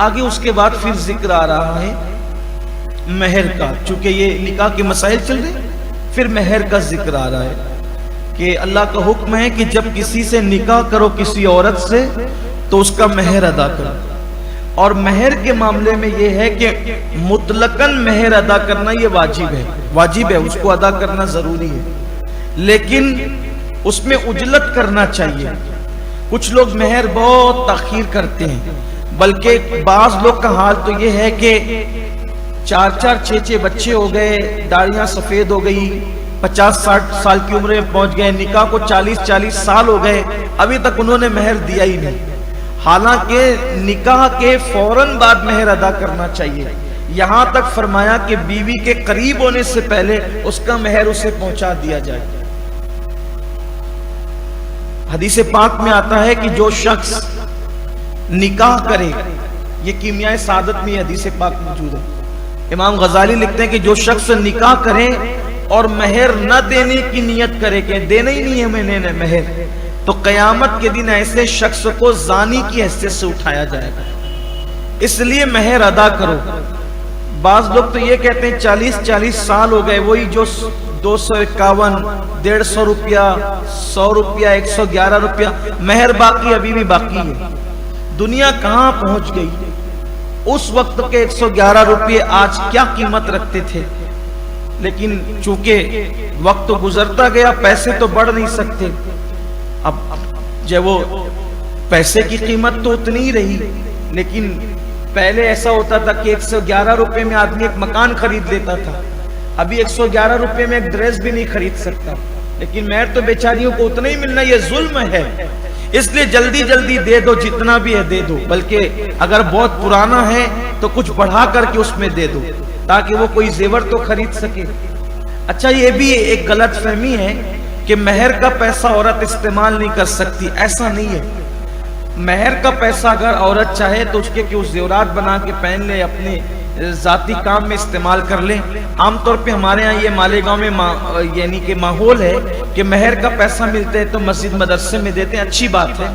آگے اس کے بعد پھر ذکر آ رہا ہے مہر کا، چونکہ یہ نکاح کے مسائل چل رہے ہیں، پھر مہر کا ذکر آ رہا ہے کہ اللہ کا حکم ہے کہ جب کسی سے نکاح کرو کسی عورت سے تو اس کا مہر ادا کرو. اور مہر کے معاملے میں یہ ہے کہ مطلقاً مہر ادا کرنا یہ واجب ہے، اس کو ادا کرنا ضروری ہے، لیکن اس میں عجلت کرنا چاہیے. کچھ لوگ مہر بہت تاخیر کرتے ہیں، بلکہ بعض لوگ کا حال تو یہ ہے کہ 4 6 بچے ہو گئے، داڑیاں سفید ہو گئی، 50 60 سال کی عمر میں پہنچ گئے، نکاح کو 40 سال ہو گئے، ابھی تک انہوں نے مہر دیا ہی نہیں. حالانکہ نکاح کے فوراً بعد مہر ادا کرنا چاہیے. یہاں تک فرمایا کہ بیوی کے قریب ہونے سے پہلے اس کا مہر اسے پہنچا دیا جائے. حدیث پاک میں آتا ہے کہ جو شخص نکاح کرے، یہ کیمیائے سعادت میں حدیث پاک موجود ہے. امام غزالی لکھتے ہیں کہ جو شخص نکاح کرے اور مہر نہ دینے کی نیت کرے کہ دینا ہی نہیں ہے میں نے مہر، تو قیامت کے دن ایسے شخص کو زانی کی حیثیت سے اٹھایا جائے گا. اس لیے مہر ادا کرو. بعض لوگ تو یہ کہتے ہیں 40 سال ہو گئے، وہی جو 251 150 روپیہ 100 روپیہ 111 روپیہ مہر باقی، ابھی بھی باقی ہے. دنیا کہاں پہنچ گئی؟ اس وقت کے 111 روپیے آج کیا قیمت رکھتے تھے، لیکن چونکہ وقت تو گزرتا گیا، پیسے تو بڑھ نہیں سکتے. اب جب وہ پیسے کی قیمت تو اتنی ہی رہی، لیکن پہلے ایسا ہوتا تھا کہ 111 روپے میں آدمی ایک مکان خرید لیتا تھا. ابھی 111 روپے میں ایک ڈریس بھی نہیں خرید سکتا، لیکن مہر تو بیچاریوں کو اتنا ہی ملنا. یہ ظلم ہے. اس لیے جلدی دے دو، جتنا بھی ہے دے دو، بلکہ اگر بہت پرانا ہے تو کچھ بڑھا کر کے اس میں دے دو تاکہ وہ کوئی زیور تو خرید سکے. اچھا، یہ بھی ایک غلط فہمی ہے کہ مہر کا پیسہ عورت استعمال نہیں کر سکتی. ایسا نہیں ہے. مہر کا پیسہ اگر عورت چاہے تو اس کے زیورات بنا کے پہن لے، اپنے ذاتی کام میں استعمال کر لے. عام طور پہ ہمارے ہاں یہ مالیگاؤں میں یعنی کہ ماحول ہے کہ مہر کا پیسہ ملتا ہے تو مسجد مدرسے میں دیتے ہیں، اچھی بات ہے.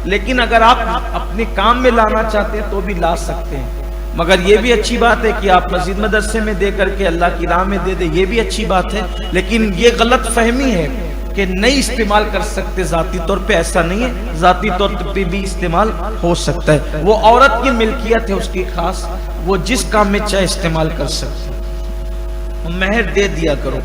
لیکن اگر آپ اپنے کام میں لانا چاہتے ہیں تو بھی لا سکتے ہیں. مگر یہ بھی اچھی بات ہے کہ آپ مسجد مدرسے میں دے کر کے اللہ کی راہ میں دے دیں، یہ بھی اچھی بات ہے. لیکن یہ غلط فہمی ہے کہ نہیں استعمال کر سکتے. ذاتی طور پہ ایسا نہیں ہے، ذاتی طور پہ بھی استعمال ہو سکتا ہے. وہ عورت کی ملکیت ہے، اس کی خاص، وہ جس کام میں چاہے استعمال کر سکتے. مہر دے دیا کرو.